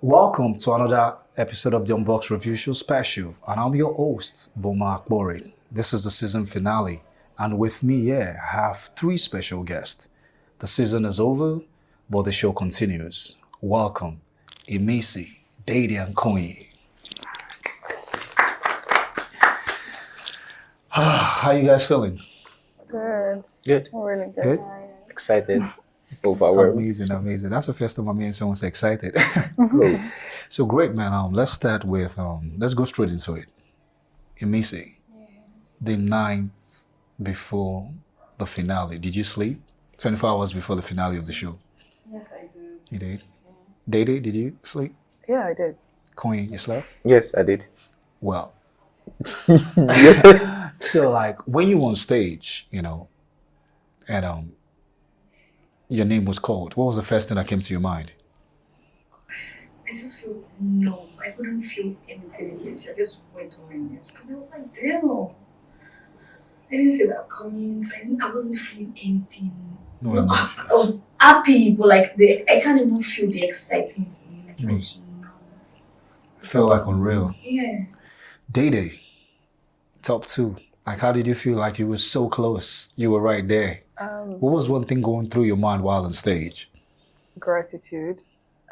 Welcome to another episode of the Unboxed Review Show Special, and I'm your host, Boma Akbori. This is the season finale, and with me here, I have three special guests. The season is over, but the show continues. Welcome, Emisi, Dade, and Konyi. How you guys feeling? Good. Good. Really good. Good? Excited. Overwhelmed. Amazing. That's the first time I'm hearing someone say excited. Cool. So great, man. Let's start with let's go straight into it. Emisi, the night before the finale, did you sleep? 24 hours before the finale of the show. Yes, I do. You did? Dede, did you sleep? Yeah, I did. Queen, you slept? Yes, I did. Well. So like when you on stage, and your name was called, what was the first thing that came to your mind? I just feel numb. I couldn't feel anything again. So I just went on my knees because I was like, damn. I didn't see that coming, so I wasn't feeling anything. No emotions. I was happy, but like I can't even feel the excitement in me. Like it was numb. Felt like unreal. Yeah. Dede, top two. Like how did you feel like you were so close? You were right there. What was one thing going through your mind while on stage? Gratitude.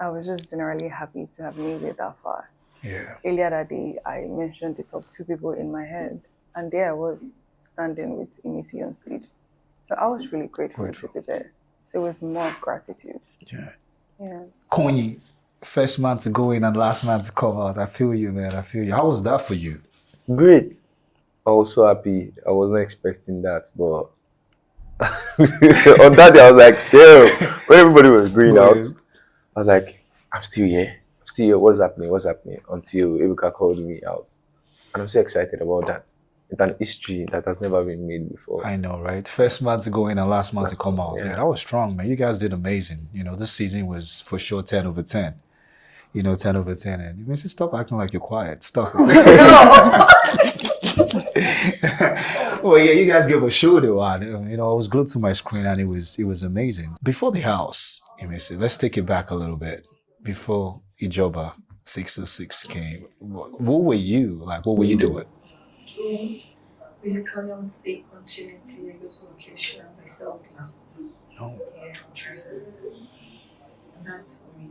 I was just generally happy to have made it that far. Yeah. Earlier that day, I mentioned the top two people in my head, and there I was standing with Emisi on stage. So I was really grateful to be there. So it was more of gratitude. Yeah. Yeah. Konyi, first man to go in and last man to come out. I feel you, man. I feel you. How was that for you? Great. I was so happy. I wasn't expecting that, but on that day I was like, damn. When everybody was going out, I was like, I'm still here. What's happening? Until Ebuka called me out. And I'm so excited about that. It's an history that has never been made before. I know, right? First man to go in and last man to come out. Yeah. Yeah, that was strong, man. You guys did amazing. This season was for sure 10 over 10. 10 over 10. And you said, stop acting like you're quiet. Stop it. Well, yeah, you guys gave a show though. I was glued to my screen and it was amazing. Before the house, let's take it back a little bit. Before Ijoba 606 came, what were you like? What were you doing? Basically, I would say continuity. I go to location. I sell classes. Oh. Yeah, dresses. And that's for me.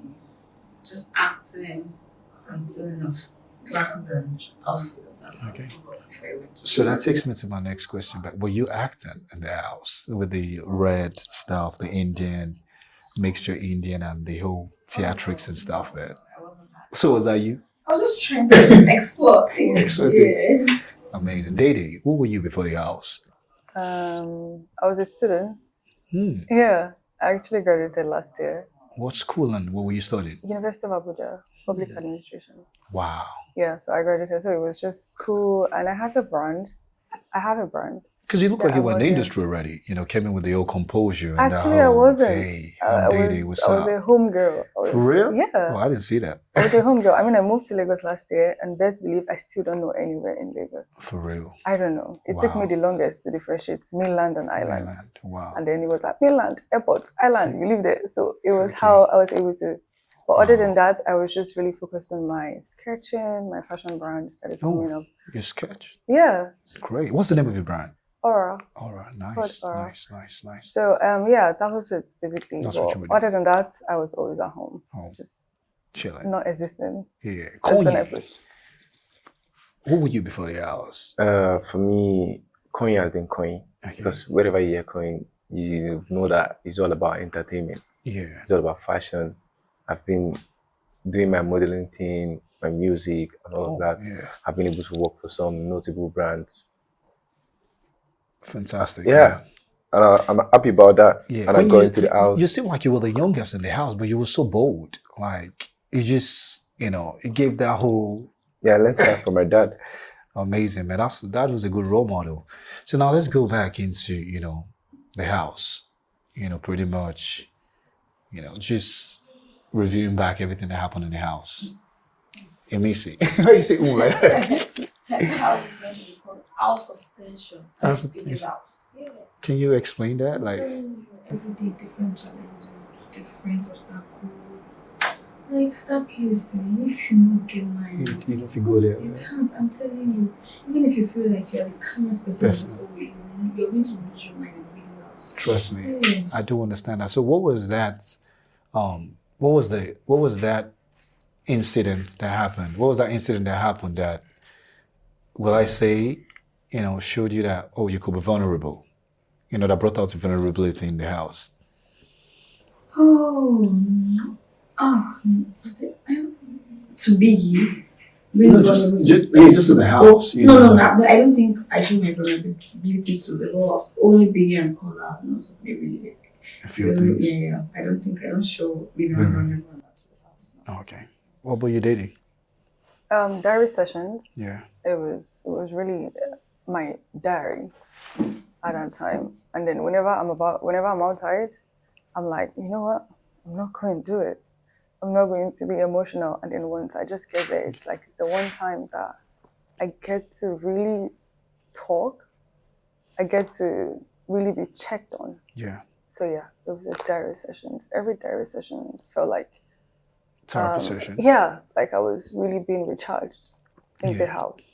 Just acting and selling of classes and outfit. That's Okay. before I went to So that takes me to my next question. But were you acting in the house with the red stuff, the Indian mixture, Indian, and the whole theatrics and stuff, man? I wasn't that. So was that you? I was just trying to explore things. Explore Yeah. Amazing. Dede, who were you before the house? I was a student. Hmm. Yeah. I actually graduated last year. What school and what were you studying? University of Abuja, Public Administration. Wow. Yeah, so I graduated. So it was just school, and I have a brand. Because you look like Yeah, you were in the I was, industry already. Came in with the old composure. And Actually, the I whole, wasn't. Hey, I Dede, what's was up? a home girl. For real? Yeah. Oh, I didn't see that. I was a home girl. I mean, I moved to Lagos last year, and best believe I still don't know anywhere in Lagos. For real. I don't know. It took me Wow. the longest to differentiate mainland and island. Island. Wow. And then it was like mainland, airport, island, you live there. So it was Okay. how I was able to. But other Wow. than that, I was just really focused on my sketching, my fashion brand that is coming up. Your sketch. Yeah, Great. What's the name of your brand? Aura. All right. called Nice. Aura. Nice. So yeah, that was it basically. That's But what you were doing. other than that, I was always at home, Oh, just chilling. not existing. Yeah. Since when I Konyi, post. who were you before the house? For me, coin has been coin. Okay. Because wherever you hear coin, you know that it's all about entertainment. Yeah. It's all about fashion. I've been doing my modeling thing, my music, and all of that. Yeah. I've been able to work for some notable brands. Fantastic. Yeah. And I'm happy about that. Yeah. And I'm going to the house. You seem like you were the youngest in the house, but you were so bold. Like it just, it gave that whole Yeah, I learned that from my dad. amazing, man. That was a good role model. So now let's go back into, the house. Pretty much, just reviewing back everything that happened in the house. Emisi. How you say right? House is going to be called House of Tension. House of In Tension. the house. Yeah. Can you explain that? Like, So every day different challenges, different obstacles. Like that place, if you not get mine, Even if you go there, you can't. I'm telling you. Even if you feel like you're the calmest person in this whole way, you're going to lose your mind in a big house. trust me, Yeah. I do understand that. So, what was that? What was that incident that happened? What was that incident that happened that, will I say, showed you that you could be vulnerable? That brought out vulnerability in the house. Oh no. Oh, was it too biggie? No, just in the house. No, I don't think I showed my vulnerability to the whole house. Only biggie and color, and also maybe A few things. Yeah. I don't show maybe I'm vulnerable to the house. Okay. What about you dating? Diary sessions. Yeah. It was really my diary at that time. And then whenever I'm outside, I'm like, you know what? I'm not going to do it. I'm not going to be emotional. And then once I just get there, it's the one time that I get to really talk. I get to really be checked on. Yeah. So yeah, it was a diary sessions. Every diary session felt like Therapy session. yeah, like I was really being recharged in the house.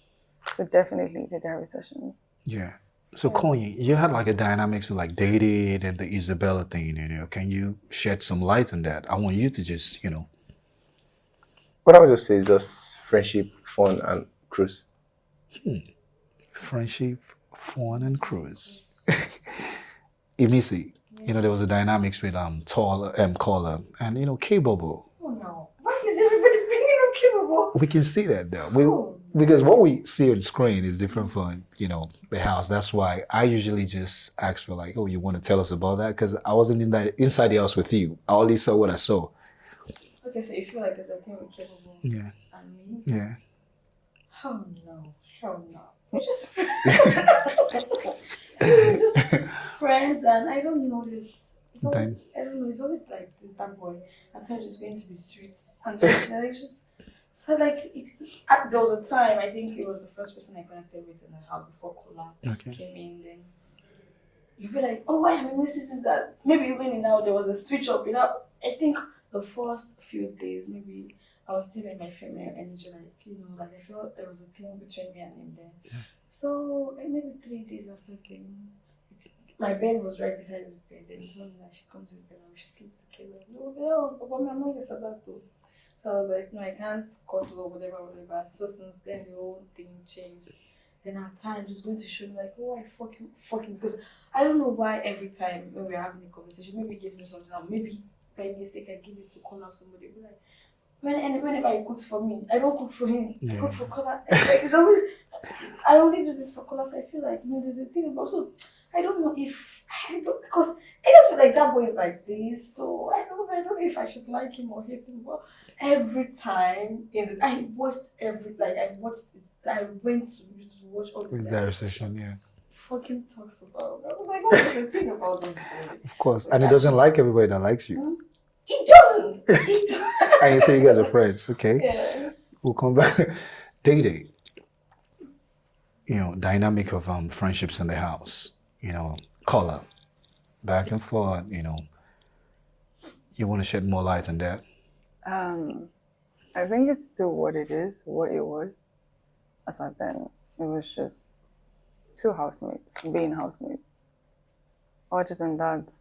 So definitely the diary sessions. Yeah. So Konyi, you had like a dynamics with like dating and the Isabella thing, Can you shed some light on that? I want you to just, What I would just say is just friendship, fun, and cruise. Friendship, fun, and cruise. Imisi, there was a dynamics with Caller and K-Bubble. Oh no. Why is everybody bringing up capable? We can see that though. Because what we see on screen is different from, the house. That's why I usually just ask for like, you want to tell us about that? Because I wasn't inside the house with you. I only saw what I saw. Okay, so you feel like there's a thing with capable Yeah. and me? Yeah. Hell no. We're just we're just friends, and I don't know this. It's always, I don't know. It's always like this. That boy, I thought it was going to be sweet, and just so like there was a time I think it was the first person I connected with in the house before Kola came in. Then you'd be like, oh, why am I missing this? That maybe even now there was a switch up. I think the first few days maybe I was still in my feminine energy, like I felt there was a thing between me and him then. Yeah. So maybe 3 days after then, my bed was right beside his bed. And it's one night she comes to his bed and she sleeps together. No, but I'm not here for that too. So I was like, no, I can't cuddle or whatever. So since then the whole thing changed. Then at times just going to show me like, oh, I fucking because I don't know why every time when we're having a conversation, maybe he gives me something, or maybe by mistake I give it to call out somebody. But like, whenever he cooks for me, I don't cook for him. I cook for Kola. Like, it's always, I only do this for Kola, so I feel like there's a thing about. So I don't know if because I just feel like that boy is like this. So I don't know if I should like him or hate him. But every time I went to watch all With their session, yeah. Fucking talks about. I was like, what's the thing about this boy? Of course, and it doesn't like everybody that likes you. He doesn't. And you say you guys are friends, okay? Yeah. We'll come back. Dating. Dynamic of friendships in the house. Color. Back and forth, You want to shed more light on that? I think it's still what it was. As at then, it was just two housemates, being housemates. Other than that,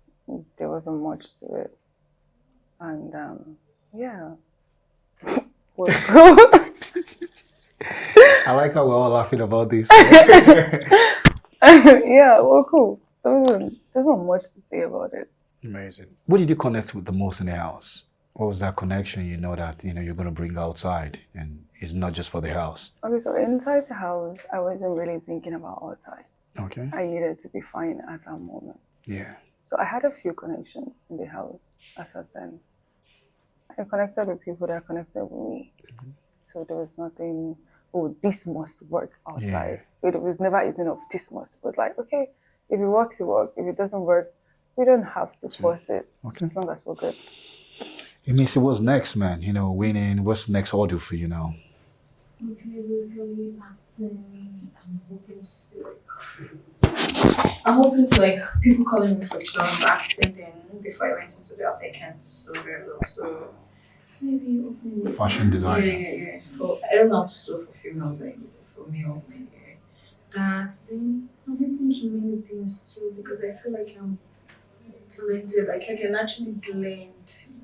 there wasn't much to it. And yeah. I like how we're all laughing about this. Yeah, well, cool. There's not much to say about it. Amazing. What did you connect with the most in the house? What was that connection that you're going to bring outside and it's not just for the house? Okay, so inside the house, I wasn't really thinking about outside. Okay. I needed to be fine at that moment. Yeah. So I had a few connections in the house as at then. I connected with people that connected with me. Mm-hmm. So there was nothing, this must work outside. Yeah. It was never even of this must. It was like, okay, if it works, it works. If it doesn't work, we don't have to force it. Okay. As long as we're good. It means what's next, man? Winning. What's the next order for you now? Okay, really acting. I'm hoping to people calling me for job acting. Then before I went into the house, I can't so very well. So Maybe opening Fashion designer. Yeah. For I don't know how to sew for females, like for male, like that. Then I'm open to many things too because I feel like I'm talented. Like I can actually blend.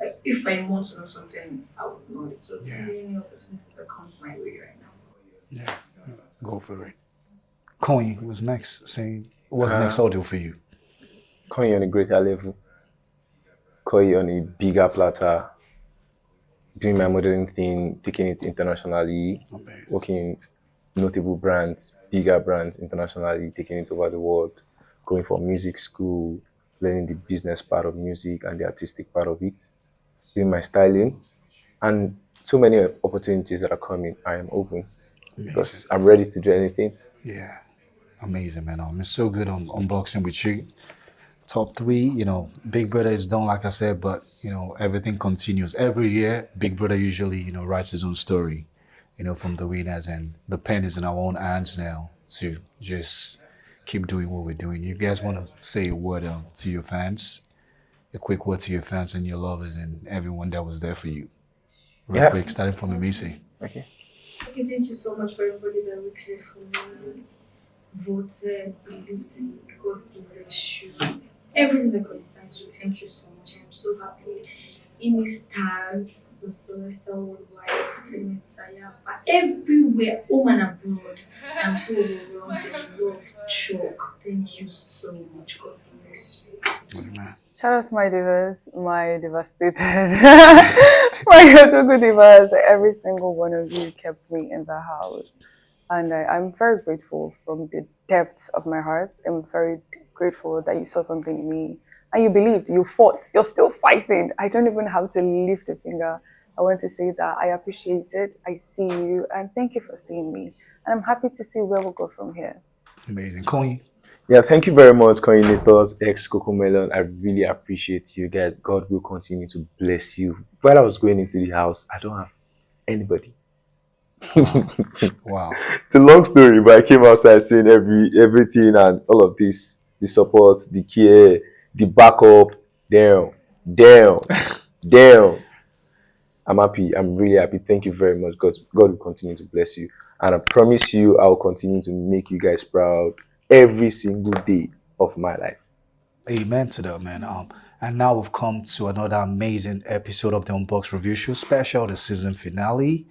Like if I want to know something, I would know it. So many opportunities that come my way right now. Yeah. Go for it. Coin was next. Saying what's the next audio for you? Koi on a greater level, Koi on a bigger platter, doing my modeling thing, taking it internationally, Amazing. working with notable brands, bigger brands internationally, taking it over the world, going for music school, learning the business part of music and the artistic part of it, doing my styling, and so many opportunities that are coming. I am open because I'm ready to do anything. Yeah. Amazing, man. It's so good on unboxing with you. Top 3, Big Brother is done, like I said, but everything continues. Every year, Big Brother usually, writes his own story, from the winners, and the pen is in our own hands now to just keep doing what we're doing. You guys want to say a word to your fans? A quick word to your fans and your lovers and everyone that was there for you. Real quick, starting from Emisi. Okay. Okay, thank you so much for everybody that voted for me, voted, believed in me. God bless you. Everything that concerns you, thank you so much. I'm so happy. Amy Stars, the Celestial Worldwide, Sayapa, everywhere, home and abroad. I'm so overwhelmed in love, choke. Thank you so much. God bless you. Amen. Shout out to my divas, my devastated, my Otogo divas. Every single one of you kept me in the house. And I'm very grateful from the depths of my heart. I'm very grateful that you saw something in me and you believed, you fought, you're still fighting. I don't even have to lift a finger. I want to say that I appreciate it. I see you and thank you for seeing me. And I'm happy to see where we'll go from here. Amazing. Coin. Yeah, thank you very much, coordinators, ex Cocomelon. I really appreciate you guys. God will continue to bless you. While I was going into the house, I don't have anybody. Wow. It's a long story, but I came outside seeing everything and all of this, the support, the care, the backup. Damn. I'm happy. I'm really happy. Thank you very much. God will continue to bless you. And I promise you, I will continue to make you guys proud every single day of my life. Amen to that, man. And now we've come to another amazing episode of the Unboxed Review Show Special, the season finale.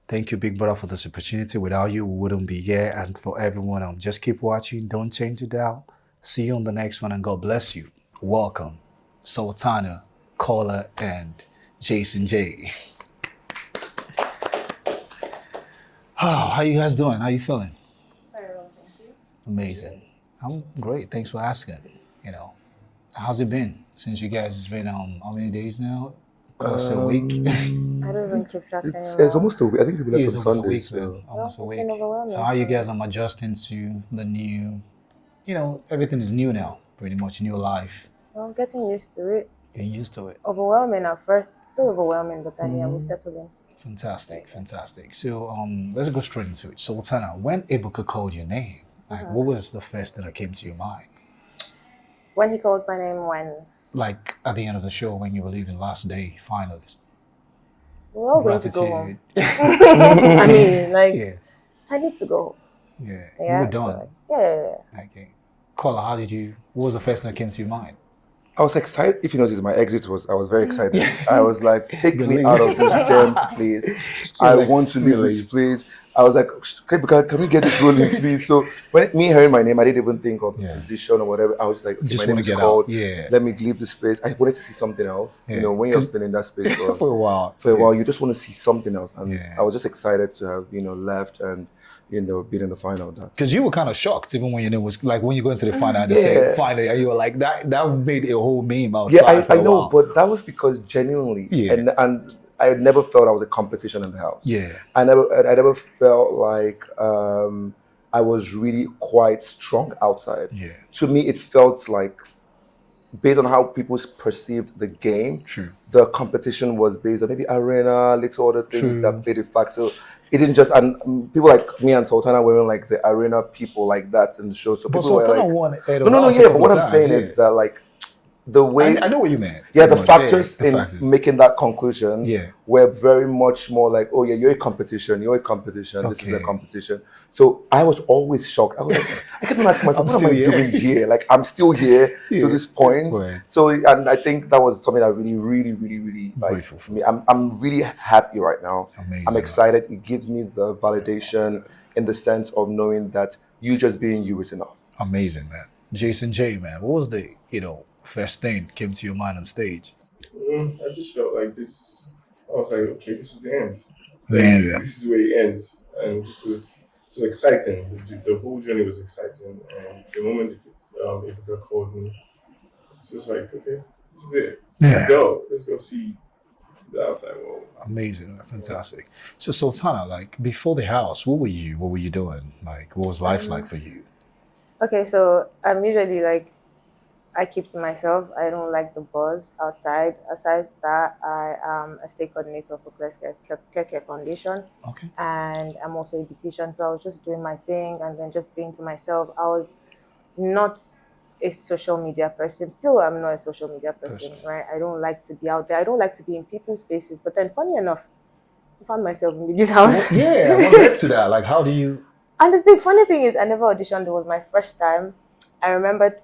Thank you, Big Brother, for this opportunity. Without you, we wouldn't be here. And for everyone, just keep watching. Don't change it out. See you on the next one, and God bless you. Welcome, Sultana, Caller, and Jason J. How you guys doing? How you feeling? Very well, thank you. Amazing. I'm great. Thanks for asking. How's it been since you guys? It's been how many days now? Close to a week. I don't even keep track anymore. It's almost a week. I think we left It's on almost Sunday. a week, So. man. Almost a It's week. been overwhelming. So how you guys are adjusting to the new? Everything is new now. Pretty much new life. I'm getting used to it. Getting used to it. Overwhelming at first, still overwhelming, but then we settled in. Fantastic. So let's go straight into it. Sultana, when Ibuka called your name, what was the first thing that came to your mind? When he called my name, when? Like at the end of the show when you were leaving last day, finalist. We're all going to go home. Gratitude. I mean, Yeah. I need to go home. Yeah. You were done. So, yeah. Okay. Kola, what was the first thing that came to your mind? I was excited. If you notice, I was very excited. I was like, take me out of this damn place. I want to leave this place. I was like, can we get this rolling, please? So when me hearing my name, I didn't even think of position or whatever. I was just like, okay, Just my name want to is get called. out. Yeah. Let me leave this place. I wanted to see something else. Yeah. When you've been in that space For a while. you just want to see something else. And I was just excited to have, left and, been in the final. Because you were kind of shocked even when your name was like when you go into the final and they say final, and you were like that made a whole meme out. Yeah, I know, but that was because genuinely, and I never felt I was a competition in the house. Yeah, I never felt like I was really quite strong outside. Yeah, to me, it felt like based on how people perceived the game. True. The competition was based on maybe arena, little other things True. that played a factor. It didn't just, and people like me and Sultana weren't like the arena people like that in the show. So but people were Sultana like, won. no, yeah. But what I'm saying is that like, the way I know what you meant. yeah, the But, factors the in factors. making that conclusion Yeah. were very much more like, oh yeah, you're a competition, this is a Okay. competition. So I was always shocked. I was like, I kept on asking myself, I'm what am still I here. doing here? Like I'm still here to Yeah. this point. Right. So and I think that was something I really like. Grateful for. I'm really happy right now. Amazing. I'm excited. It gives me the validation in the sense of knowing that you just being you is enough. Amazing, man. Jason J, man, what was the first thing came to your mind on stage? I just felt like this. I was like, okay, this is the end. The end, yeah. This is where it ends, and it was exciting. The whole journey was exciting, and the moment Ibuka called me, it was like, okay, this is it. Yeah. Let's go see the outside world. Amazing, fantastic. So Sultana, like before the house, what were you doing? Like, what was life like for you? Okay, so I'm usually like, I keep to myself. I don't like the buzz outside. Aside that, I am a state coordinator for Clear Care Foundation, Okay. and I'm also a beautician. So I was just doing my thing and then just being to myself. I was not a social media person. Still, I'm not a social media person, right? I don't like to be out there. I don't like to be in people's faces. But then, funny enough, I found myself in this house. Yeah, I want to get to that. Like, how do you? And the funny thing is, I never auditioned. It was my first time. I remember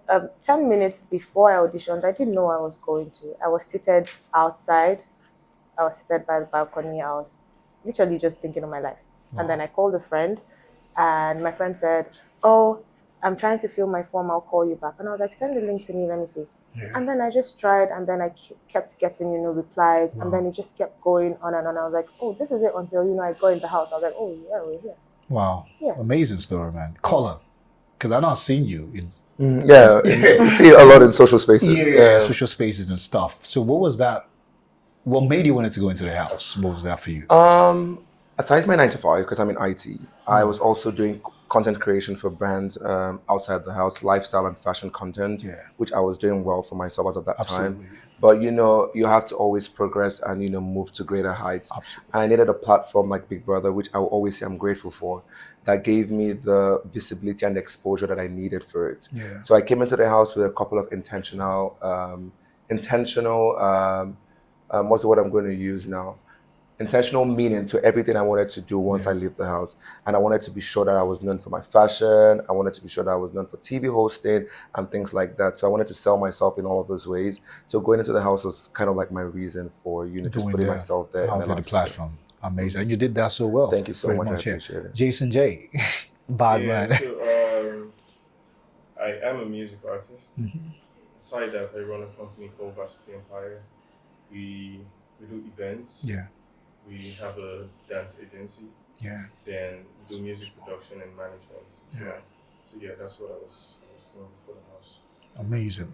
10 minutes before I auditioned, I didn't know I was going to. I was seated outside. I was seated by the balcony. I was literally just thinking of my life. Wow. And then I called a friend, and my friend said, "Oh, I'm trying to fill my form. I'll call you back." And I was like, "Send the link to me. Let me see." Yeah. And then I just tried, and then I kept getting, replies. Wow. And then it just kept going on and on. I was like, "Oh, this is it," until, I got in the house. I was like, "Oh, yeah, we're here." Wow. Yeah. Amazing story, man. Color. Because I've not seen you in You see it a lot in social spaces. social spaces and stuff. So what was that? What made you wanted to go into the house? What was that for you? Aside my 9 to 5, because I'm in IT, I was also doing content creation for brands outside the house, lifestyle and fashion content, which I was doing well for myself as of that Absolutely. time. But you have to always progress and move to greater heights. Absolutely. And I needed a platform like Big Brother, which I will always say I'm grateful for, that gave me the visibility and exposure that I needed for it. Yeah. So I came into the house with a couple of intentional, what's the word I'm going to use now? Intentional meaning to everything I wanted to do once I leave the house. And I wanted to be sure that I was known for my fashion. I wanted to be sure that I was known for TV hosting and things like that. So I wanted to sell myself in all of those ways. So going into the house was kind of like my reason for, just putting myself there. Out there, the platform. Amazing. And you did that so well. Thank you so Very much. I yeah. appreciate it. Jason J. Bad man. So I am a music artist. Mm-hmm. Aside that, I run a company called Varsity Empire. We do events. Yeah. We have a dance agency. Yeah. Then we do music production and management. So that's what I was doing before the house. Amazing.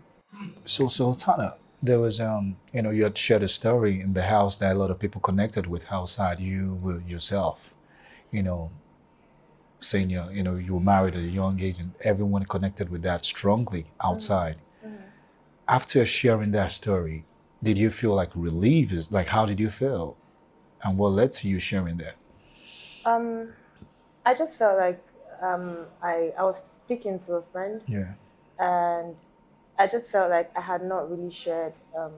So Sultana, there was you had shared a story in the house that a lot of people connected with outside you with yourself, saying you were married at a young age and everyone connected with that strongly outside. Mm-hmm. After sharing that story, did you feel like relief? Like how did you feel? And what led to you sharing that? I just felt like I was speaking to a friend. Yeah. And I just felt like I had not really shared a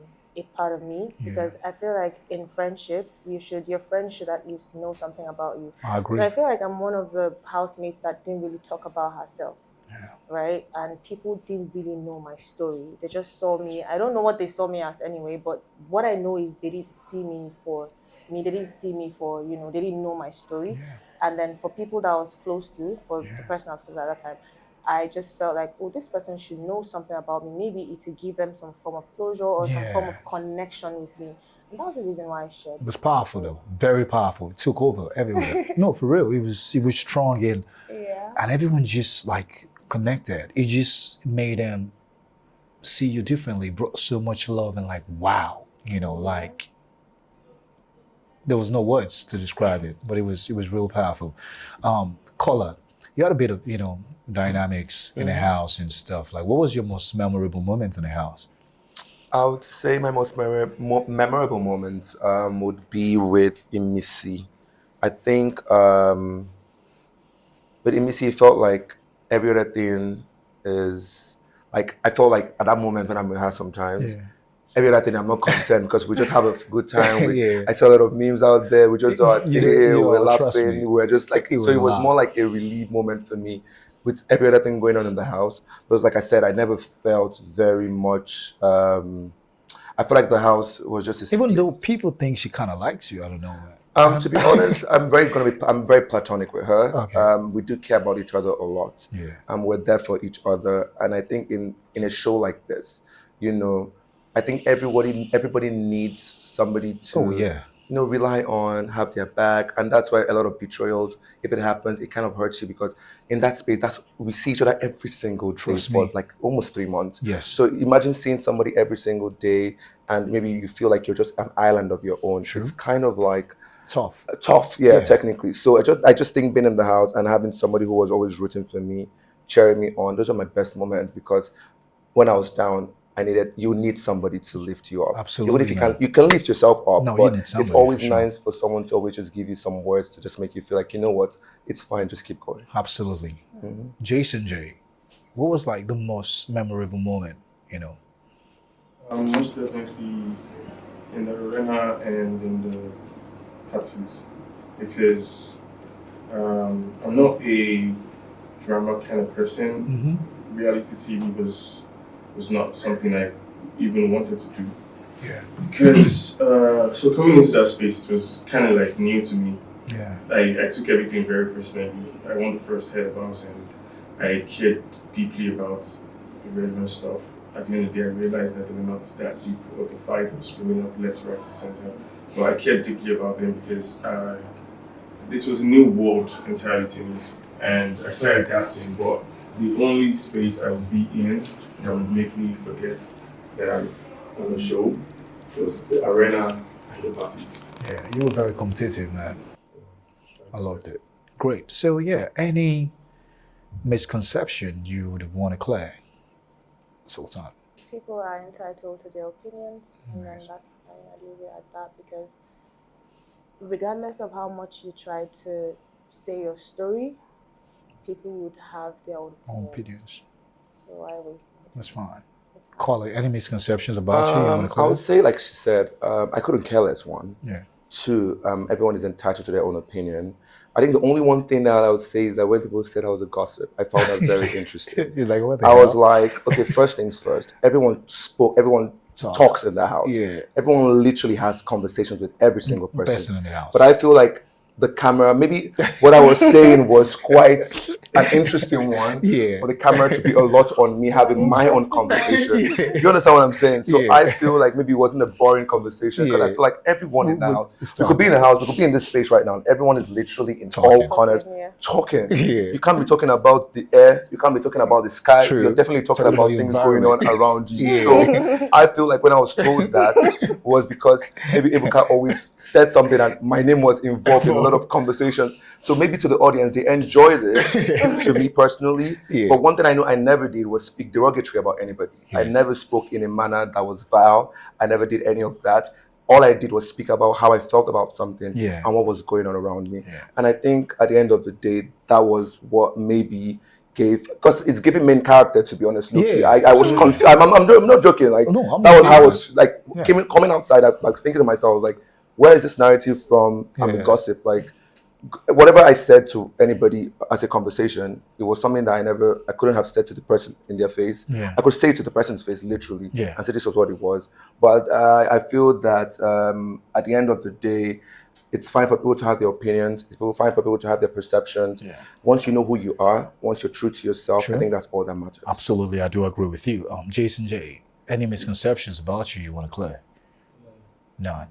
part of me, because I feel like in friendship, your friend should at least know something about you. I agree. But I feel like I'm one of the housemates that didn't really talk about herself. Yeah. Right? And people didn't really know my story. They just saw me. I don't know what they saw me as anyway, but what I know is they didn't see me for me. They didn't see me for, they didn't know my story. Yeah. And then for people that I was close to, for the person I was close to at that time, I just felt like, oh, this person should know something about me. Maybe it would give them some form of closure or some form of connection with me. And that was the reason why I shared. It was powerful though, very powerful. It took over everywhere. No, for real, it was strong and everyone just like connected. It just made them see you differently. Brought so much love and like wow, like there was no words to describe it, but it was real powerful. Color, you had a bit of dynamics in the house and stuff. Like, what was your most memorable moment in the house? I would say my most memorable moment would be with Imisi. I think with Imisi, it felt like every other thing is like I felt like at that moment when I'm with her sometimes, Yeah. every other thing I'm not concerned because we just have a good time. Yeah. I saw a lot of memes out there. We just thought, You hey, know, we're trust me. laughing. We're just like, It so was it was more loud. like a relief moment for me with every other thing going on in the house. Because like I said, I never felt very much, I feel like the house was just a Even split. though people think she kind of likes you, I don't know. To be honest, I'm very platonic with her. Okay. We do care about each other a lot. Yeah. We're there for each other, and I think in a show like this, you know, I think everybody needs somebody to Oh yeah. rely on, have their back, and that's why a lot of betrayals, if it happens, it kind of hurts you because in that space, we see each other every single day Trust for me. like almost 3 months. Yes. So imagine seeing somebody every single day, and maybe you feel like you're just an island of your own. True. It's kind of like Tough. tough, yeah, technically. So I just think being in the house and having somebody who was always rooting for me, cheering me on, those are my best moments because when I was down, you need somebody to lift you up. Even if Absolutely, man. you can lift yourself up, No, you but need it's somebody always for sure. nice for someone to always just give you some words to just make you feel like, you know what, it's fine, just keep going. Absolutely. Jason J, what was like the most memorable moment, you know? Most definitely in the arena and in the parties because I'm not a drama kind of person. Reality TV was not something I even wanted to do. Yeah. Because so coming into that space, it was kind of like new to me. Yeah. I took everything very personally. I won the first head of house and I cared deeply about the relevant stuff. At the end of the day, I realized that they were not that deep, or the fight was swimming up left, right, and center. But I cared deeply about them because this was a new world entirely to me, and I started adapting. But the only space I would be in that would make me forget that I'm on the show was the arena and the parties. Yeah, you were very competitive, man. I loved it. Great. So yeah, any misconception you would want to clear, Sultan? People are entitled to their opinions, and then that's fine. I leave it at that because regardless of how much you try to say your story, people would have their own opinions. So I waste my time. That's fine. It's fine. Call it any misconceptions about you want to I clear? would say, like she said, I couldn't care less. One. Yeah. Two, everyone is entitled to their own opinion. I think the only one thing that I would say is that when people said I was a gossip, I found that very interesting. You're like, what the I hell? was like, okay, first things first. Everyone talks in the house. Yeah. Everyone literally has conversations with every single Person in the house. But I feel like the camera, maybe what I was saying was quite an interesting one Yeah. for the camera to be a lot on me having my own conversation. Yeah. You understand what I'm saying? So Yeah. I feel like maybe it wasn't a boring conversation because I Yeah. feel like everyone in the Would- house, it's we could be in the talking. house, we could be in this space right now, and everyone is literally in Talking. all corners Yeah. talking. Yeah. You can't be talking about the air, you can't be talking about the sky, True. you're definitely talking Talking about about the things going on environment. around you. Yeah. So I feel like when I was told that was because maybe Ebuka always said something and my name was involved in a lot of conversations. So maybe to the audience, they enjoy this. To me personally, Yeah. but one thing I know I never did was speak derogatory about anybody. I never spoke in a manner that was vile. I never did any of that. All I did was speak about how I felt about something Yeah. and what was going on around me. Yeah. And I think at the end of the day, that was what maybe gave, because it's giving main character, to be honest. Loki. Yeah, I was confused. I'm not joking. Like No, I'm that was with how I you, was like Yeah. coming outside. I was thinking to myself, I was like, where is this narrative from? I'm a Yeah. gossip. Like whatever I said to anybody as a conversation, it was something that I couldn't have said to the person in their face. Yeah. I could say it to the person's face literally Yeah. and say this was what it was. But I feel that at the end of the day, it's fine for people to have their opinions. It's fine for people to have their perceptions. Yeah. Once you know who you are, once you're true to yourself, Sure. I think that's all that matters. Absolutely, I do agree with you. Jason J, any misconceptions about you want to clear? None.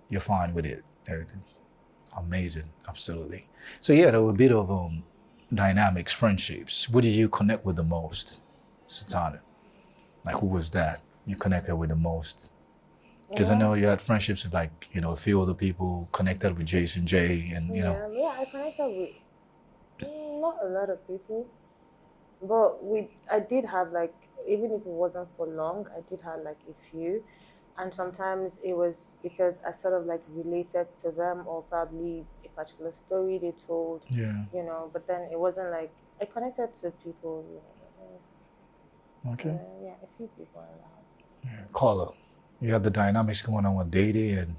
You're fine with it. Everything. Amazing. Absolutely. So yeah, there were a bit of dynamics, friendships. Who did you connect with the most, Satana? Like who was that you connected with the most? Because I know you had friendships with like, you know, a few other people connected with Jason J and you know. Yeah, I connected with not a lot of people, but I did have like, even if it wasn't for long, I did have like a few, and sometimes it was because I sort of like related to them or probably a particular story they told, Yeah. you know, but then it wasn't like I connected to people, you know. Okay. Yeah, a few people in the house. Caller, you had the dynamics going on with Day and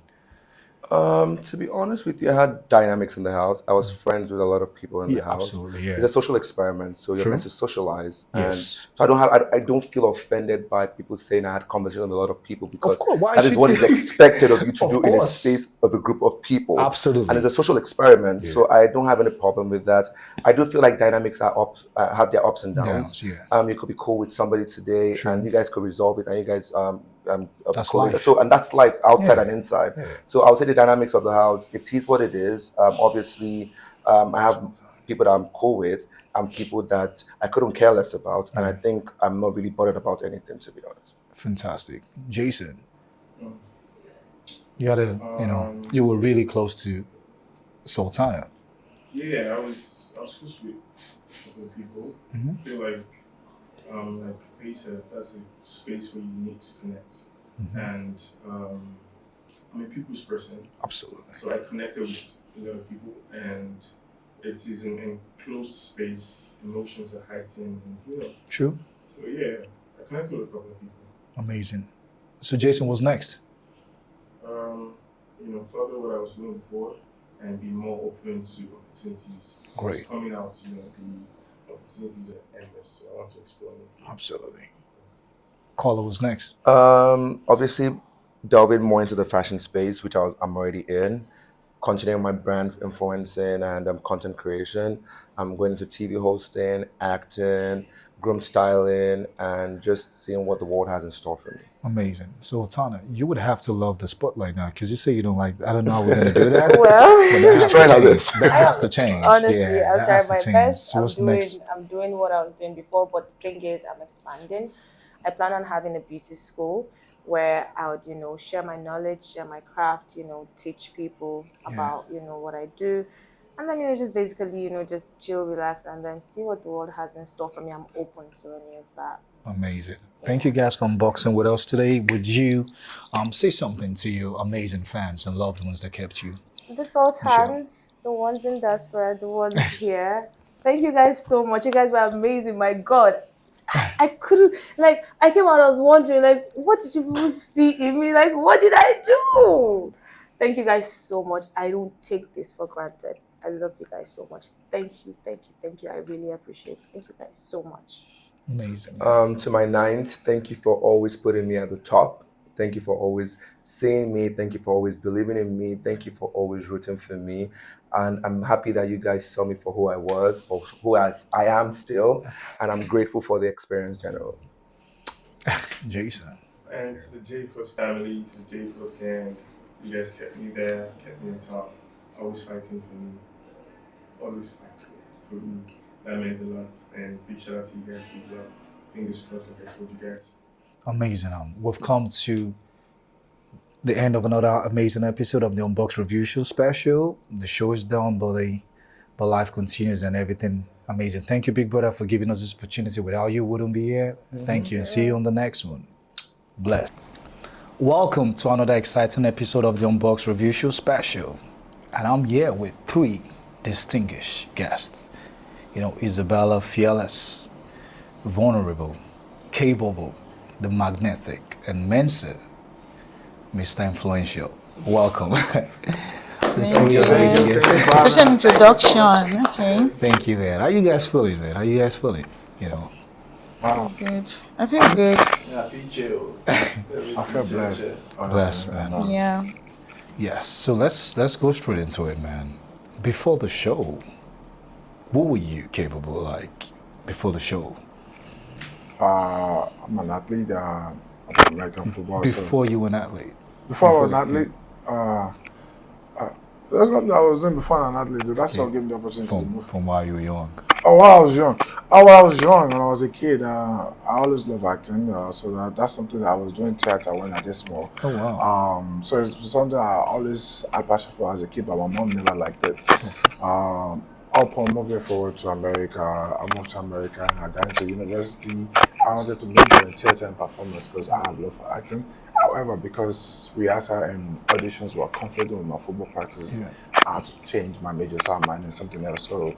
To be honest with you, I had dynamics in the house. I was friends with a lot of people in the yeah, house. absolutely, yeah. It's a social experiment, so you're True. meant to socialize. And Yes. so I don't feel offended by people saying I had conversation with a lot of people because Of course. Why that is should what is expected of you to Of do in a course. space of a group of people. Absolutely. And it's a social experiment, Yeah. so I don't have any problem with that. I do feel like dynamics are have their ups and downs. Yeah. You could be cool with somebody today, True. and you guys could resolve it, and you guys That's cool. life. So, and that's life outside Yeah. and inside. Yeah. So I would say the dynamics of the house, it is what it is. Obviously, I have people that I'm cool with and people that I couldn't care less about, and I think I'm not really bothered about anything, to be honest. Fantastic. Jason, Um, you had a, you were really close to Sultana. Yeah, I was close with a couple of people. I feel like Peter, that's a space where you need to connect. And I'm a people's person, Absolutely. so I connected with a lot of people, and it is an enclosed space. Emotions are heightened, and True. So yeah, I connected with a couple of people. Amazing. So Jason was next. Further what I was doing before, and be more open to opportunities. Great. It's coming out, the opportunities are endless, so I want to explore them. Absolutely. Caller was next. Obviously, delving more into the fashion space, which I'm already in, continuing my brand influencing and content creation. I'm going into TV hosting, acting, groom styling, and just seeing what the world has in store for me. Amazing. So Sultana, you would have to love the spotlight now because you say you don't like. I don't know how we're gonna do that. Well, But that has to trying out change. this. That has to change. honestly, Yeah, I'll that try has to my change. best. So what's next? I'm doing what I was doing before, but the thing is, I'm expanding. I plan on having a beauty school where I would, share my knowledge, share my craft, teach people about, what I do. And then, just basically, just chill, relax, and then see what the world has in store for me. I'm open to any of that. Amazing. Thank you guys for unboxing with us today. Would you say something to your amazing fans and loved ones that kept you? The Sultans, the ones in diaspora, the ones here. Thank you guys so much. You guys were amazing. My God. I couldn't, I came out, I was wondering, what did you people see in me? What did I do? Thank you guys so much. I don't take this for granted. I love you guys so much. Thank you. I really appreciate it. Thank you guys so much. Amazing. To my nines, thank you for always putting me at the top. Thank you for always seeing me. Thank you for always believing in me. Thank you for always rooting for me. And I'm happy that you guys saw me for who I was or I am still. And I'm grateful for the experience generally. Jason. And to the J First family, to the J First gang, you guys kept me there, kept me on top, always fighting for me. Always fighting for me. That meant a lot. And big shout out to you guys, big love. Fingers crossed, like I told you guys. Amazing. We've come to the end of another amazing episode of the Unboxed Review Show Special. The show is done, but life continues and everything amazing. Thank you, Big Brother, for giving us this opportunity. Without you, we wouldn't be here. Thank you, and see you on the next one. Bless. Welcome to another exciting episode of the Unboxed Review Show Special. And I'm here with 3 distinguished guests. Isabella, fearless, vulnerable, capable, the magnetic, and Mensa, Mr. Influential. Welcome. Thank you. Such an introduction. Okay. Thank you, man. How you guys feeling, man? Good. I feel good. I feel blessed. Blessed, man. Yeah. Yes. So let's go straight into it, man. Before the show, what were you capable like before the show? I'm an athlete. I'm an American football. Before you were an athlete. Before I was an athlete, that's not what I was doing before I'm an athlete. That's what gave me the opportunity to move. From while you were young. Oh, while I was young. When I was a kid, I always loved acting. So that's something that I was doing theater when I was small. Oh wow. So it's something I always had passion for as a kid, but my mom never liked it. Upon moving forward to America, I moved to America and I got into university. I wanted to major in theater and performance because I have love for acting. However, because rehearsal and auditions were conflicting with my football practices, I had to change my major, so I'm minding something else. So,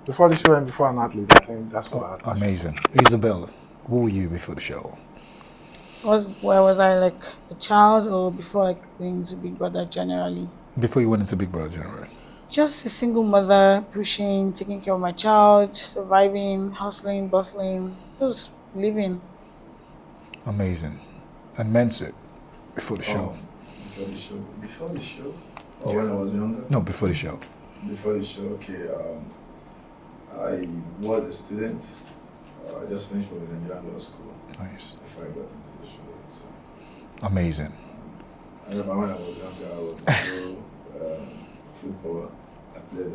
Before the show and before an athlete, I think that's what I had passion Amazing. Isabella, who were you before the show? Where was I, like a child, or before like going to Big Brother generally? Before you went into Big Brother General? Just a single mother, pushing, taking care of my child, surviving, hustling, bustling, just living. Amazing. And Mensa, before the show? Before the show. Before the show? Or when I was younger? No, before the show. Before the show, okay. I was a student. I just finished from the Nigerian law school. Nice. Before I got into the show. So. Amazing. I remember when I was younger, I was into football. I played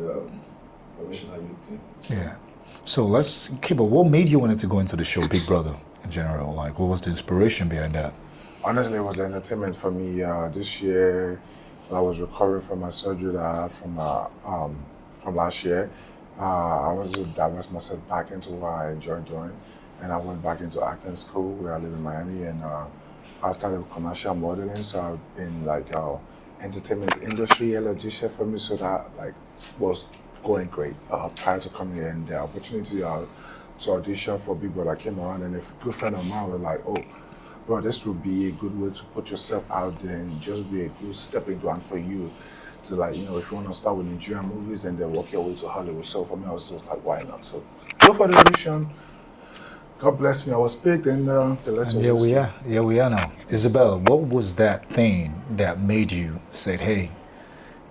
professional youth team. Yeah. So let's keep it. What made you wanted to go into the show Big Brother in general? Like, what was the inspiration behind that? Honestly, it was entertainment for me. This year, when I was recovering from my surgery that I had from last year, I wanted to divest myself back into what I enjoy doing, and I went back into acting school where I live in Miami, and I started with commercial modeling. So I've been like entertainment industry LOG for me, so that like was going great prior to coming here, and the opportunity to audition for Big Brother came around, and a good friend of mine was like, oh, bro, this would be a good way to put yourself out there and just be a good stepping ground for you to, like, you know, if you want to start with Nigerian movies and then work your way to Hollywood. So for me, I was just like, why not? So go for the audition. God bless me, I was picked, and the rest was history. Here we are now. Isabella, what was that thing that made you say, hey,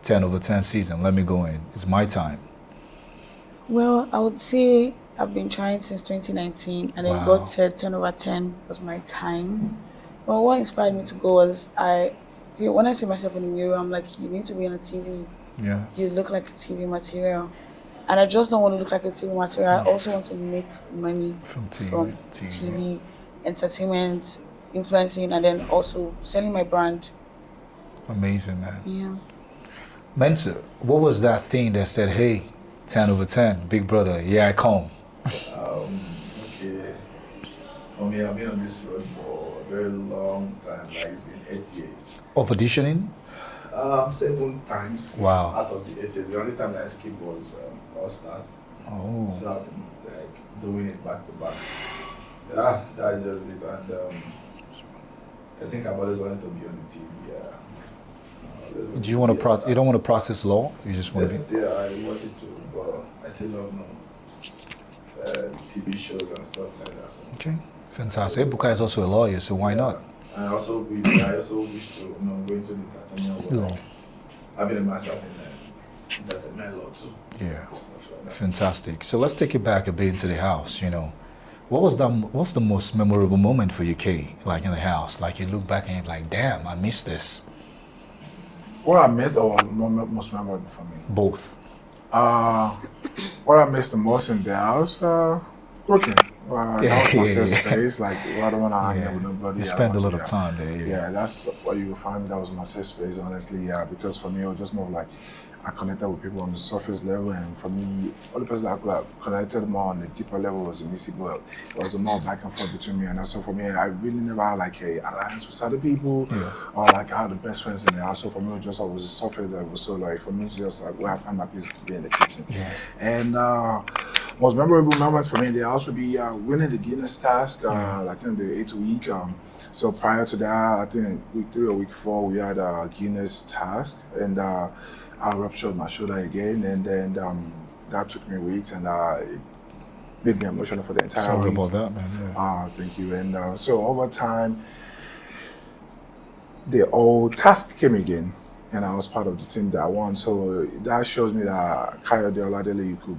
10 over 10 season, let me go in. It's my time. Well, I would say I've been trying since 2019, and then God said 10 over 10 was my time. Well, what inspired me to go was when I see myself in the mirror, I'm like, you need to be on a TV. Yeah. You look like a TV material. And I just don't want to look like a TV material. I also want to make money from TV, entertainment, influencing, and then also selling my brand. Amazing, man. Yeah. Mensa, what was that thing that said, hey, 10 over 10, Big Brother, here I come? Okay. For me, I've been on this road for a very long time. Like, it's been 8 years. Of auditioning? 7 times. Wow. Out of the 8 years. The only time that I skipped was All Stars. Oh. So I've been like doing it back to back. Yeah, that's just it. And I think I've always wanted to be on the TV. Do you want to process? You don't want to process law? You just want to be? Yeah, I wanted to, but I still love TV shows and stuff like that. So. Okay, fantastic. Ebuka is also a lawyer, so why not? And I also wish to go into the entertainment world. Law. I've been a master's in entertainment law too. Yeah, stuff like that. Fantastic. So let's take it back a bit into the house. You know, what's the most memorable moment for you, Kay? Like in the house, like you look back and you're like, damn, I missed this. What I missed or most memorable for me? Both. What I missed the most in the house, cooking. That was my safe space. Like, I don't want to hang out with nobody. You spend a lot of time there. Yeah, that's what you will find. That was my safe space, honestly. Yeah, because for me, it was just more like I connected with people on the surface level, and for me, all the person I could have connected more on the deeper level was Missy Boyle. It was a more back and forth between me, and that's so for me, I really never had like a alliance with other people, or like I had the best friends in the house. So for me, it was just always a surface level. So like for me, it's just like where I find my peace to be in the kitchen. Yeah. And most memorable moment for me in the house would be winning the Guinness task. I think the 8th week. So prior to that, I think week 3 or week 4, we had a Guinness task, and I ruptured my shoulder again, and then that took me weeks, and it made me emotional for the entire week. Sorry about that, man. Yeah. Thank you. And so over time, the old task came again, and I was part of the team that won. So that shows me that Kayode Oladele, you could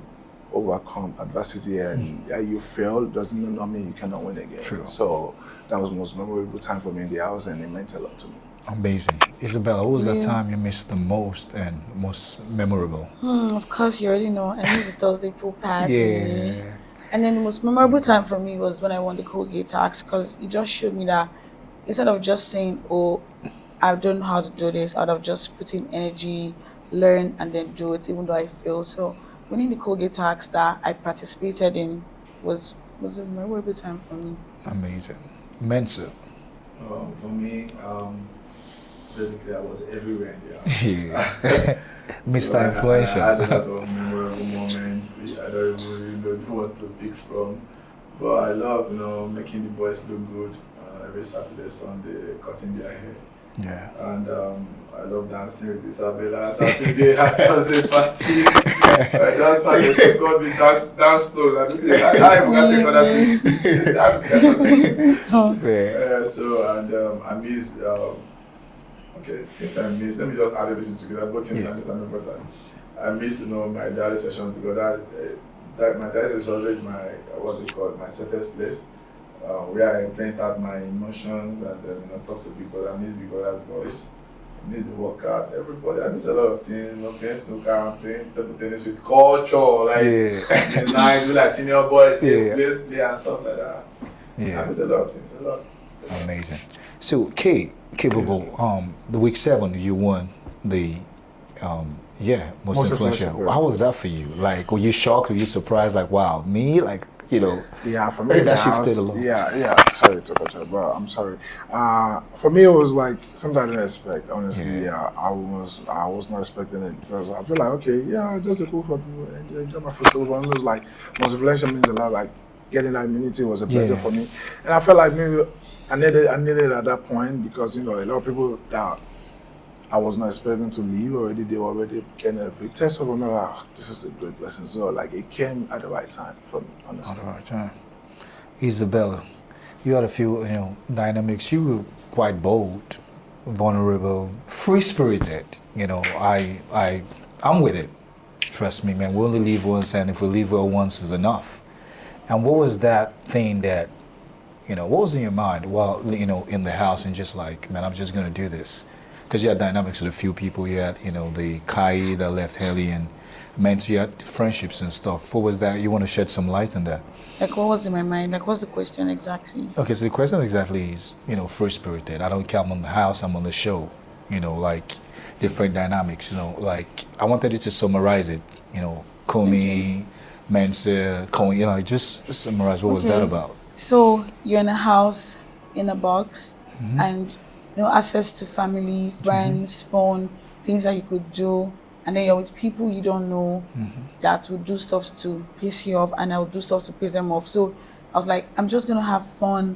overcome adversity, and you fail doesn't mean you cannot win again. True. So that was the most memorable time for me in the house, and it meant a lot to me. Amazing. Isabella, what was that time you missed the most and most memorable? Of course, you already know. I missed the Thursday pool party. Yeah. And then the most memorable time for me was when I won the Colgate task, because it just showed me that instead of just saying, oh, I don't know how to do this, I'd have just put in energy, learn, and then do it, even though I failed. So winning the Colgate task that I participated in was a memorable time for me. Amazing. Mensa. For me, basically I was everywhere in the house. Yeah. Mr. Influential. I had a lot of memorable moments which I don't to pick from. But I love, making the boys look good every Saturday, Sunday, cutting their hair. Yeah. And I love dancing with Isabella. Saturday, I Thursday parties. I dance party. She got me dance slow. I don't think I even got to take other things. Stop. I miss. Okay, things I miss. Let me just add everything together. Both things I miss are important. I miss, my diary session because that my diary session was my safest place. Where I vent out my emotions and talk to people. I miss Big Brother's voice. I miss the workout. Everybody. I miss a lot of things. Playing snooker, playing table tennis with culture, the night with senior boys, play and stuff like that. Yeah. I miss a lot of things. A lot. Amazing. So capable. The week 7 you won the most influential. How was that for you? Like, were you shocked? Were you surprised? Like, wow, me? Like, Yeah, for me, that shifted a lot. Yeah. Sorry to cut you, but I'm sorry. For me, it was like something I didn't expect. Honestly, I was not expecting it because I feel like just a cool for people enjoy my festival. For me, it was like most influential means a lot. Like getting that immunity was a pleasure for me, and I felt like maybe I needed it at that point because a lot of people that I was not expecting to leave already. They were already getting evicted. So I'm like, this is a great blessing. So it came at the right time for me, honestly. At the right time. Isabella, you had a few, dynamics. You were quite bold, vulnerable, free-spirited. I'm with it. Trust me, man. We only live once, and if we live well once is enough. And what was that thing that, what was in your mind while, in the house and just like, man, I'm just going to do this? Because you had dynamics with a few people. You had, the Kai that left Haley and meant you had friendships and stuff. What was that? You want to shed some light on that? Like, what was in my mind? Like, what's the question exactly? Okay, so the question exactly is, free-spirited. I don't care, I'm on the house, I'm on the show. Like, different dynamics, like, I wanted you to summarize it, Komi, Mensa, Komi, just summarize what was that about? So, you're in a house, in a box, and access to family, friends, phone, things that you could do, and then you're with people you don't know that would do stuff to piss you off, and I would do stuff to piss them off. So I was like, I'm just gonna have fun,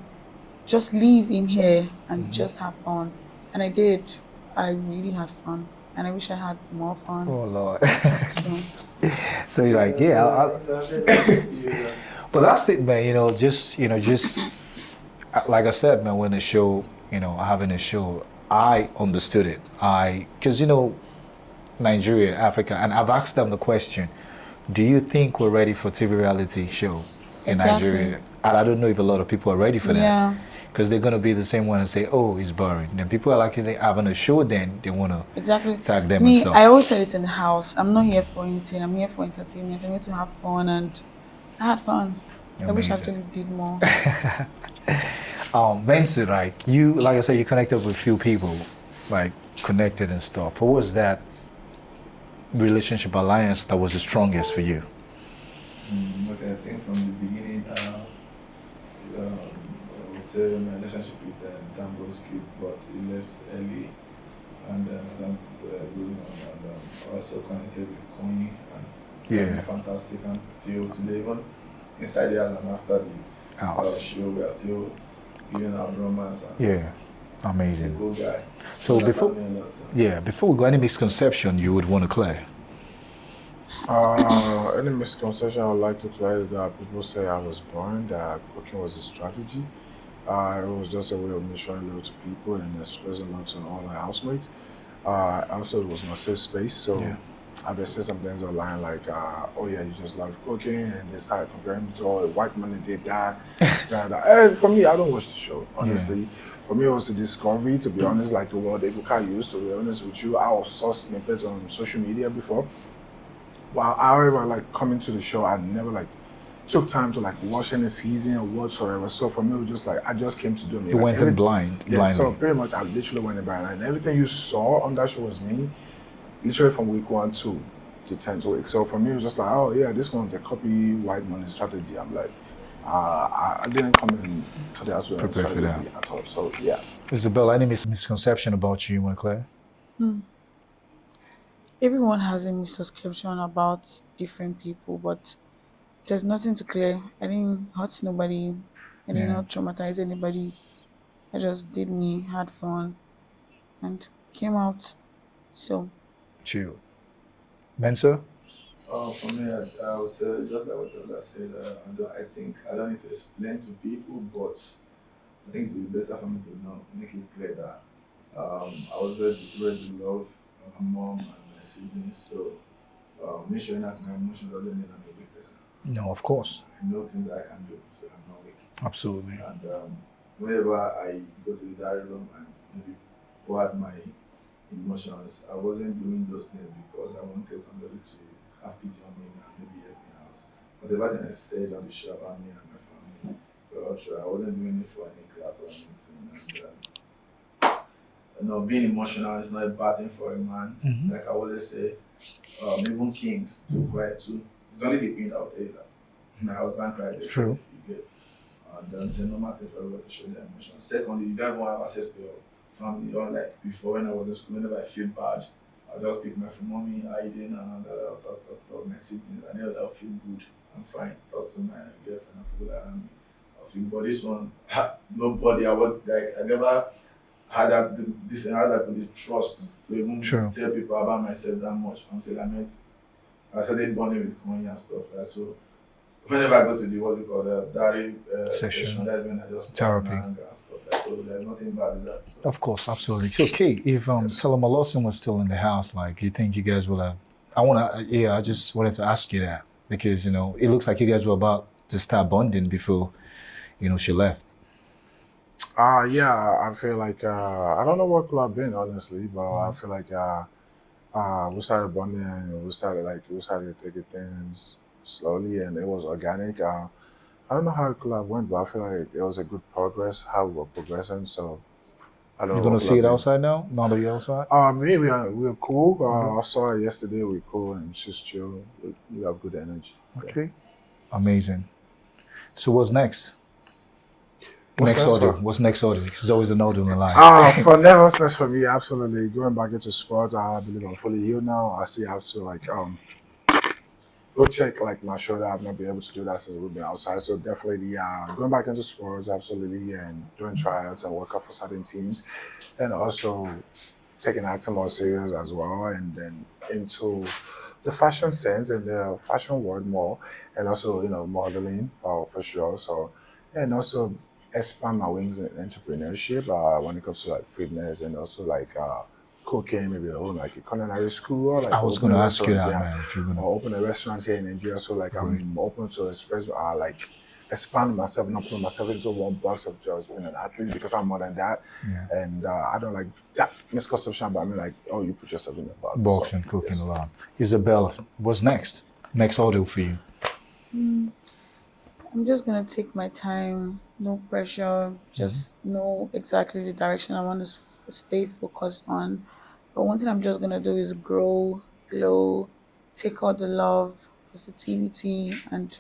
just live in here and just have fun, and I did. I really had fun, and I wish I had more fun. Oh Lord! So you're like, but that's it, man. Just like I said, man, when the show. Having a show, I understood it. Because Nigeria, Africa, and I've asked them the question, do you think we're ready for TV reality show in Nigeria? And I don't know if a lot of people are ready for that. Because they're going to be the same one and say, oh, it's boring. Then people are actually having a show, then they want to tag them and stuff. I always said it in the house. I'm not here for anything. I'm here for entertainment. I'm here to have fun, and I had fun. Amazing. I wish I actually did more. Mensa, like I said, you connected with a few people, like connected and stuff. What was that relationship alliance that was the strongest for you? Okay, I think from the beginning, I would say my relationship with Dambo's kid, but he left early, and also connected with Connie, and fantastic until today, even inside the house and after the show, we are still giving our romance. Amazing. He's a good guy. So before we go, any misconception you would want to clear? Any misconception I would like to clear is that people say I was born, that cooking was a strategy. It was just a way of me showing love to people and expressing love to all my housemates. Also, it was my safe space, so I've been seeing some things online like, you just love cooking, and they started comparing me to all the white men did that. And for me, I don't watch the show, honestly. For me, it was a discovery, to be honest, like the word Ebuka used, to be honest with you. I saw snippets on social media before. However, coming to the show, I never took time to watch any season or whatsoever. So for me, it was just I just came to do me. You went in blind. Yeah, so pretty much I literally went in blind. And everything you saw on that show was me, literally from week 1 to the 10th week. So for me, it was just this one, the copy white money strategy. I'm like, I didn't come in to the house with strategy at all. So yeah. Isabella, any misconception about you want to clear? Everyone has a misconception about different people, but there's nothing to clear. I didn't hurt nobody. I did Yeah. not traumatize anybody. I just did me, had fun, and came out. So Chill. Mensa? For me, I would say just like what I said. I don't need to explain to people, but I think it would be better for me to know, make it clear that I was ready to love my mom and my siblings. So me showing out my emotions doesn't mean I'm a weak person. No, of course. I know things that I can do, so I'm not weak. Absolutely. And whenever I go to the diary room and maybe pour out my emotions, I wasn't doing those things because I wanted somebody to have pity on me and maybe help me out. Whatever thing I said on the show about me and my family, well, true, I wasn't doing it for any clout or anything. And being emotional is not a bad thing for a man. Mhm. Like I always say, even kings do cry too. It's only the queen that will tell you that. My husband cried. True. You get. And it's a normal thing for everyone to show their emotions. Secondly, you don't even have access to your family. Or like before when I was in school, whenever I feel bad, I'll just pick my phone, mommy, how you doing? And I'll talk my siblings. I know that I'll feel good. I'm fine. Talk to my girlfriend and people around me. I'll feel, but this one, nobody. I never had the trust to even True. tell people about myself that much until I started bonding with Konya and stuff like that. So whenever I go to the diary session, that's when I just Therapy. and stuff like that. So there's nothing bad with that. So. Of course, absolutely. So, okay, if Salama Lawson was still in the house, like, you think you guys will have? I just wanted to ask you that because it looks like you guys were about to start bonding before she left. Yeah, I feel like I don't know what could have been honestly, but I feel like we started bonding and we started taking things slowly and it was organic. I don't know how it could have went, but I feel like it was a good progress, how we were progressing. So I don't You're know. gonna what could see have it been. outside now that you're outside. We're cool. I saw her yesterday. We're cool and she's chill. We have good energy. Okay, amazing. So what's next? What's next order? for- What's next order? There's always an order in the line. For nervousness for me, absolutely. Going back into sports, I believe I'm fully healed now. I still have to go check like my shoulder. I've not been able to do that since we've been outside. So definitely, going back into sports, absolutely, and doing tryouts and work out for certain teams, and also taking acting more serious as well, and then into the fashion sense and the fashion world more, and also modeling for sure. So and also expand my wings in entrepreneurship when it comes to like fitness and also like cooking, maybe own like a culinary school or like I was open gonna a ask you restaurant, that, man. If you're gonna or open a restaurant here in Nigeria. So like I'm open to express expand myself, not put myself into one box of just being an athlete because I'm more than that. Yeah. And I don't like that misconception about me, like, oh, you put yourself in a box. boxing, cooking a lot. Isabel, what's next? Next order for you? I'm just gonna take my time, no pressure, just know exactly the direction I want to stay focused on. But one thing I'm just gonna do is grow, glow, take all the love, positivity, and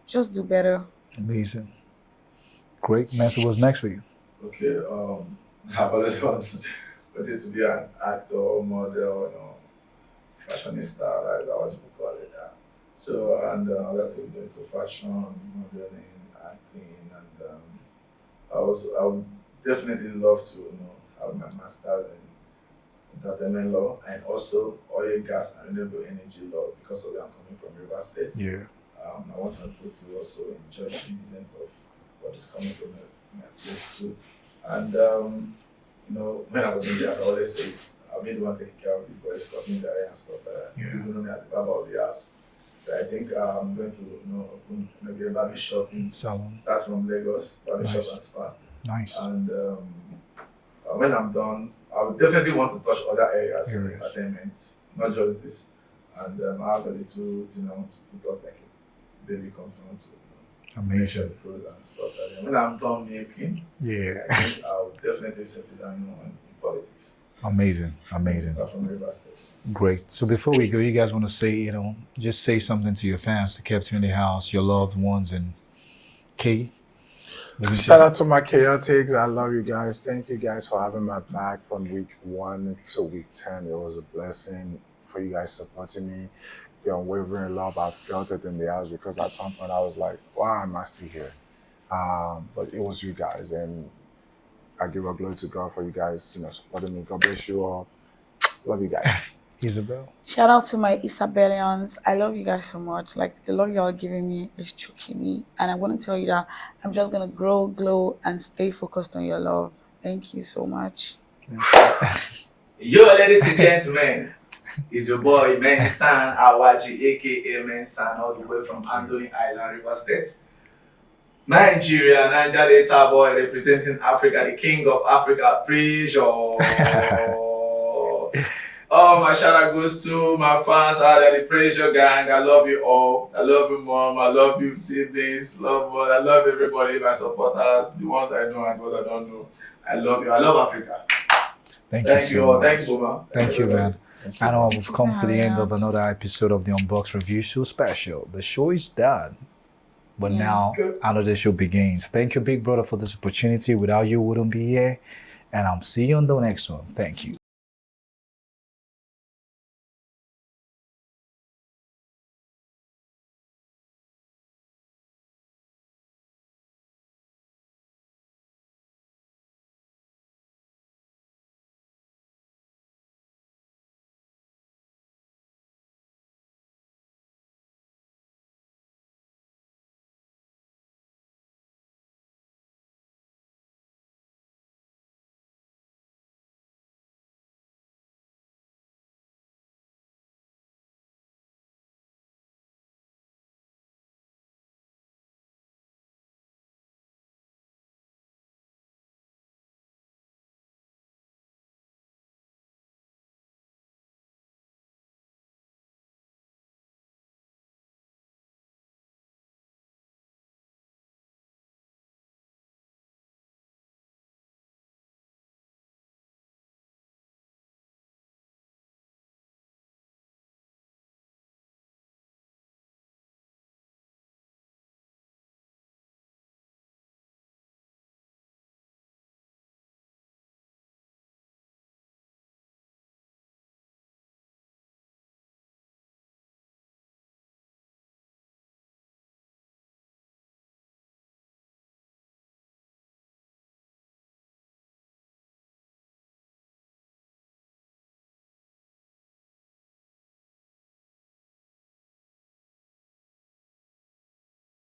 just do better. Amazing. Great. Mensa, what's next for you? Okay, I've always wanted to be an actor, model, fashionista, like that what people call it. So, and I like to get into fashion, modeling, acting, and I would definitely love to, have my master's in entertainment law and also oil, gas, and renewable energy law because of where I'm coming from, River State. Yeah. I want my people to also enjoy the dividends of what is coming from my place too. And when I was in there, as I always say, I'll be the one taking care of the boys, cutting their hair and stuff like that. Yeah. People know me as the barber of the house. So I think I'm going to open maybe a barber shop in Salon. start from Lagos, barber shop Nice. and spa. Nice. And when I'm done, I would definitely want to touch other areas in Areas. entertainment, not just this. And I have a little thing I want to put up, like a baby company. I want to measure Amazing. the clothes and stuff like that. When I'm done making, Yeah. I think I'll definitely settle down in politics. Amazing. Amazing. Start from River State. Great. So before we go, you guys want to say, just say something to your fans that kept you in the house, your loved ones, and Kay. Shout out to my chaotics. I love you guys. Thank you guys for having my back from week 1 to week 10. It was a blessing for you guys supporting me, the unwavering love. I felt it in the house because at some point I was like, why am I still here? But it was you guys, and I give a glory to God for you guys, supporting me. God bless you all. Love you guys. Isabel. Shout out to my Isabellians. I love you guys so much. Like, the love y'all giving me is choking me. And I'm going to tell you that I'm just going to grow, glow, and stay focused on your love. Thank you so much. Yo, ladies and gentlemen, it's your boy Mensan Awaji, aka Mensan, all the way from Anthony Island, River State. Nigeria, Niger Delta boy representing Africa, the king of Africa, pressure. Oh, my shout out goes to my fans out there, the Pressure Gang. I love you all. I love you, mom. I love you, siblings. I love everybody, my supporters, the ones I know and the ones I don't know. I love you. I love Africa. Thank you so all. much. Thank you, Boma. Thank you, man. I know we've come to the end of another episode of the Unboxed Review Show Special. The show is done. But now, another show begins. Thank you, big brother, for this opportunity. Without you, we wouldn't be here. And I'll see you on the next one. Thank you.